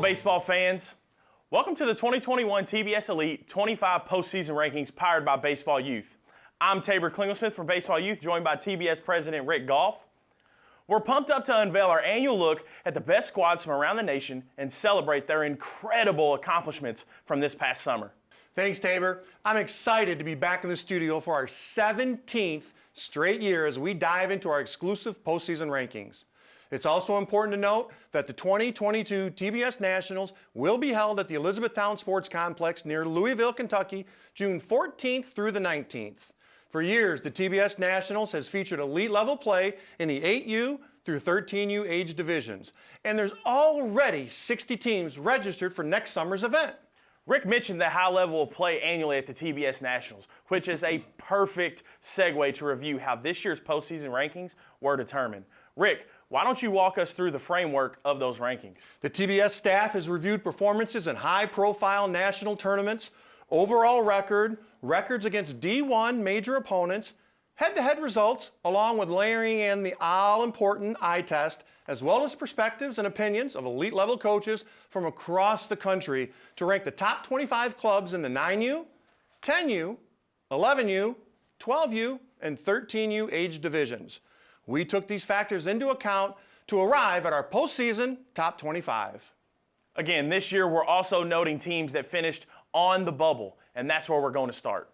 baseball fans. Welcome to the 2021 TBS Elite 25 Postseason Rankings powered by Baseball Youth. I'm Tabor Klingelsmith from Baseball Youth, joined by TBS President Rick Goff. We're pumped up to unveil our annual look at the best squads from around the nation and celebrate their incredible accomplishments from this past summer. Thanks, Tabor. I'm excited to be back in the studio for our 17th straight year as we dive into our exclusive postseason rankings. It's also important to note that the 2022 TBS Nationals will be held at the Elizabethtown Sports Complex near Louisville, Kentucky, June 14th through the 19th. For years, the TBS Nationals has featured elite-level play in the 8U through 13U age divisions, and there's already 60 teams registered for next summer's event. Rick mentioned the high level of play annually at the TBS Nationals, which is a perfect segue to review how this year's postseason rankings were determined. Rick, why don't you walk us through the framework of those rankings? The TBS staff has reviewed performances in high-profile national tournaments, overall records against D1 major opponents, head-to-head results, along with layering in the all-important eye test, as well as perspectives and opinions of elite-level coaches from across the country to rank the top 25 clubs in the 9U, 10U, 11U, 12U, and 13U age divisions. We took these factors into account to arrive at our postseason top 25. Again, this year we're also noting teams that finished on the bubble, and that's where we're going to start.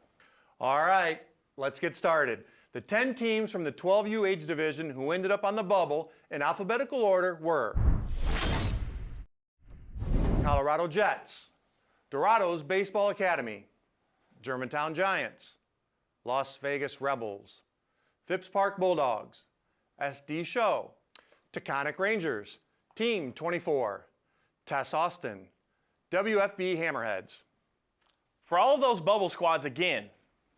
All right, let's get started. The 10 teams from the 12U age division who ended up on the bubble in alphabetical order were Colorado Jets, Dorados Baseball Academy, Germantown Giants, Las Vegas Rebels, Phipps Park Bulldogs, SD Show, Taconic Rangers, Team 24, Tess Austin, WFB Hammerheads. For all of those bubble squads, again,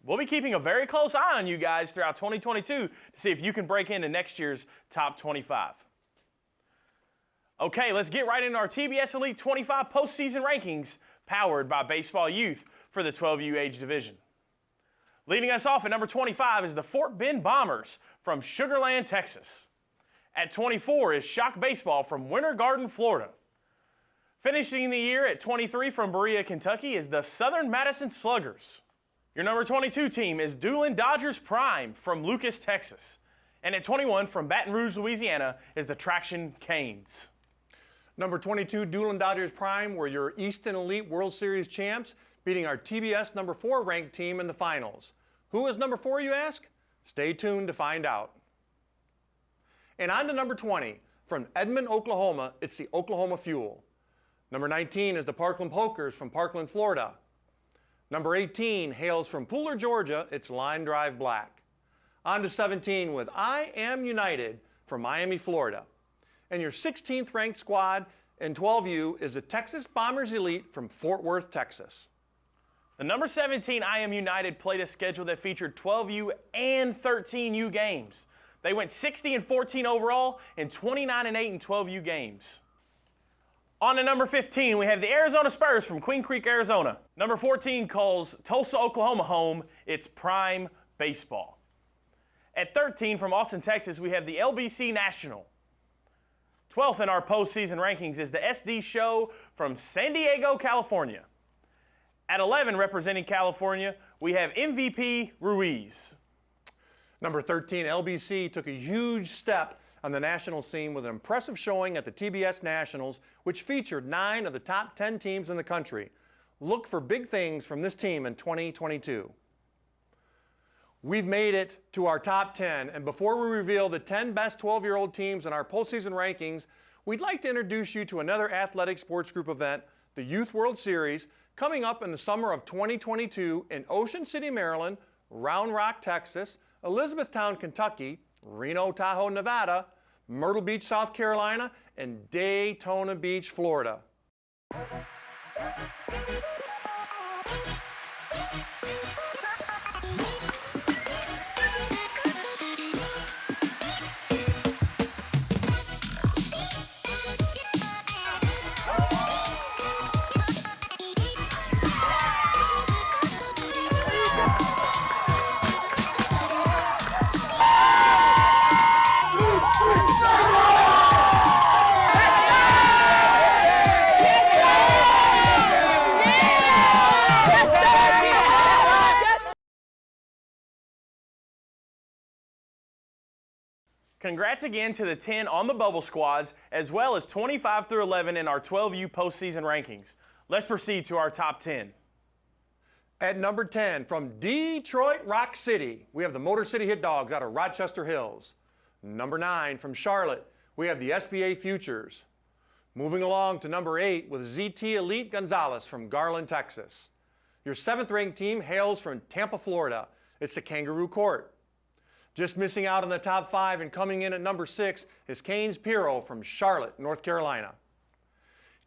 we'll be keeping a very close eye on you guys throughout 2022 to see if you can break into next year's top 25. Okay, let's get right into our TBS Elite 25 postseason rankings powered by Baseball Youth for the 12U age division. Leading us off at number 25 is the Fort Bend Bombers from Sugar Land, Texas. At 24 is Shock Baseball from Winter Garden, Florida. Finishing the year at 23 from Berea, Kentucky is the Southern Madison Sluggers. Your number 22 team is Doolin Dodgers Prime from Lucas, Texas. And at 21 from Baton Rouge, Louisiana is the Traction Canes. Number 22 Doolin Dodgers Prime were your Easton Elite World Series champs, beating our TBS number 4 ranked team in the finals. Who is number 4, you ask? Stay tuned to find out. And on to number 20. From Edmond, Oklahoma, it's the Oklahoma Fuel. Number 19 is the Parkland Pokers from Parkland, Florida. Number 18 hails from Pooler, Georgia, it's Line Drive Black. On to 17 with I Am United from Miami, Florida. And your 16th ranked squad in 12U is the Texas Bombers Elite from Fort Worth, Texas. The number 17 I Am United played a schedule that featured 12U and 13U games. They went 60-14 overall and 29-8 in 12U games. On to number 15, we have the Arizona Spurs from Queen Creek, Arizona. Number 14 calls Tulsa, Oklahoma home. It's Prime Baseball. At 13 from Austin, Texas, we have the LBC National. 12th in our postseason rankings is the SD Show from San Diego, California. At 11, representing California, we have MVP Ruiz. Number 13, LBC took a huge step on the national scene with an impressive showing at the TBS Nationals, which featured 9 of the top 10 teams in the country. Look for big things from this team in 2022. We've made it to our top 10, and before we reveal the 10 best 12-year-old teams in our postseason rankings, we'd like to introduce you to another athletic sports group event, the Youth World Series, coming up in the summer of 2022 in Ocean City, Maryland, Round Rock, Texas, Elizabethtown, Kentucky, Reno, Tahoe, Nevada, Myrtle Beach, South Carolina, and Daytona Beach, Florida. Congrats again to the 10 on the bubble squads, as well as 25 through 11 in our 12U postseason rankings. Let's proceed to our top 10. At number 10, from Detroit Rock City, we have the Motor City Hit Dogs out of Rochester Hills. Number 9, from Charlotte, we have the SBA Futures. Moving along to number 8 with ZT Elite Gonzalez from Garland, Texas. Your 7th-ranked team hails from Tampa, Florida. It's the Kangaroo Court. Just missing out on the top 5 and coming in at number 6 is Canes Piro from Charlotte, North Carolina.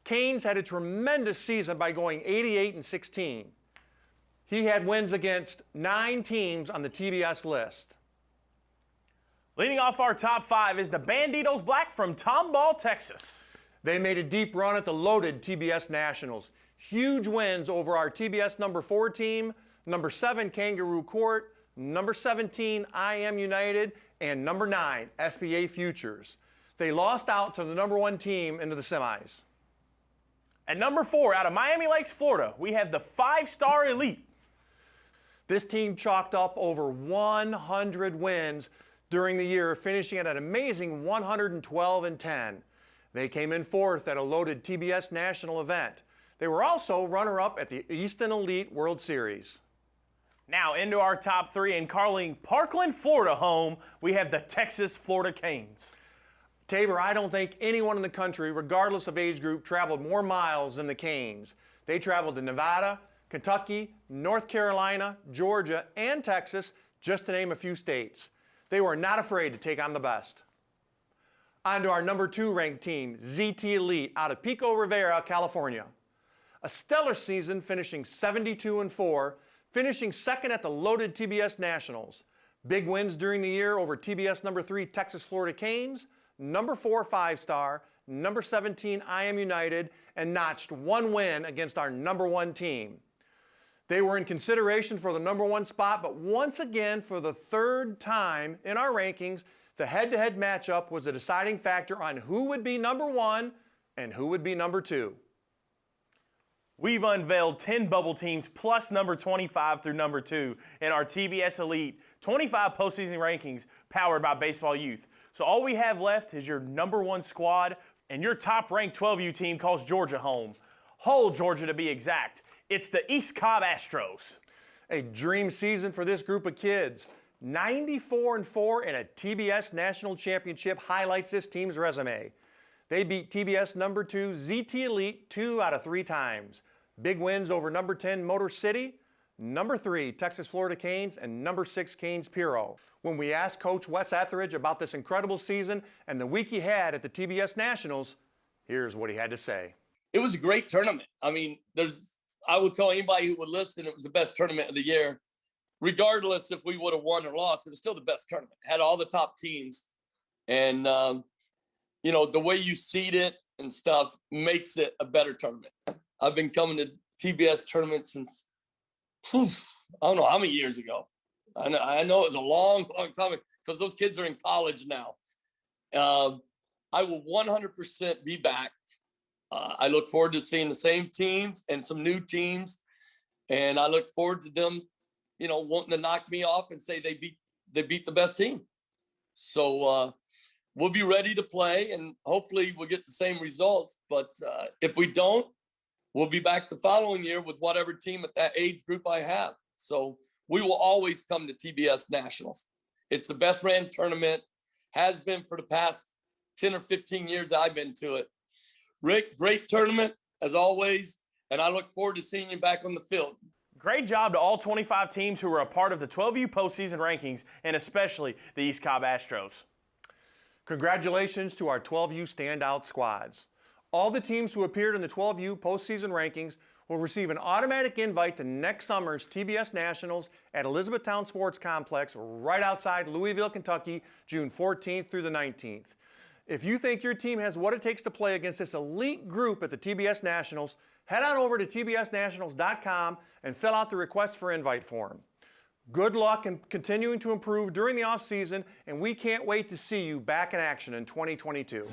Canes had a tremendous season by going 88-16. He had wins against 9 teams on the TBS list. Leading off our top 5 is the Banditos Black from Tomball, Texas. They made a deep run at the loaded TBS Nationals. Huge wins over our TBS number 4 team, number 7 Kangaroo Court, number 17 I Am United, and number 9 SBA Futures. They lost out to the number 1 team into the semis. At number 4, out of Miami Lakes, Florida, we have the 5-Star Elite. This team chalked up over 100 wins during the year, finishing at an amazing 112-10. They came in 4th at a loaded TBS national event. They were also runner-up at the Easton Elite World Series. Now into our top 3, and calling Parkland, Florida home, we have the Texas Florida Canes. Tabor, I don't think anyone in the country, regardless of age group, traveled more miles than the Canes. They traveled to Nevada, Kentucky, North Carolina, Georgia, and Texas, just to name a few states. They were not afraid to take on the best. On to our number 2 ranked team, ZT Elite, out of Pico Rivera, California. A stellar season, finishing 72-4, finishing 2nd at the loaded TBS Nationals. Big wins during the year over TBS number 3 Texas Florida Canes, number 4 5-Star, number 17 I Am United, and notched 1 win against our number 1 team. They were in consideration for the number 1 spot, but once again, for the 3rd time in our rankings, the head-to-head matchup was the deciding factor on who would be number 1 and who would be number 2. We've unveiled 10 bubble teams plus number 25 through number 2 in our TBS Elite 25 postseason rankings powered by Baseball Youth. So all we have left is your number 1 squad, and your top-ranked 12U team calls Georgia home. Hull, Georgia to be exact. It's the East Cobb Astros. A dream season for this group of kids. 94-4 in a TBS National Championship highlights this team's resume. They beat TBS number 2 ZT Elite 2 out of 3 times. Big wins over number 10 Motor City, number 3 Texas Florida Canes, and number 6 Canes Piro. When we asked Coach Wes Etheridge about this incredible season and the week he had at the TBS Nationals, here's what he had to say. It was a great tournament. I mean, I would tell anybody who would listen, it was the best tournament of the year. Regardless if we would have won or lost, it was still the best tournament. Had all the top teams. And, the way you seed it and stuff makes it a better tournament. I've been coming to TBS tournaments since, I don't know how many years ago. I know it was a long, long time because those kids are in college now. I will 100% be back. I look forward to seeing the same teams and some new teams. And I look forward to them, wanting to knock me off and say they beat the best team. So we'll be ready to play, and hopefully we'll get the same results. But if we don't, we'll be back the following year with whatever team at that age group I have. So we will always come to TBS Nationals. It's the best ran tournament, has been for the past 10 or 15 years I've been to it. Rick, great tournament as always, and I look forward to seeing you back on the field. Great job to all 25 teams who were a part of the 12U postseason rankings, and especially the East Cobb Astros. Congratulations to our 12U standout squads. All the teams who appeared in the 12U postseason rankings will receive an automatic invite to next summer's TBS Nationals at Elizabethtown Sports Complex right outside Louisville, Kentucky, June 14th through the 19th. If you think your team has what it takes to play against this elite group at the TBS Nationals, head on over to tbsnationals.com and fill out the request for invite form. Good luck in continuing to improve during the offseason, and we can't wait to see you back in action in 2022.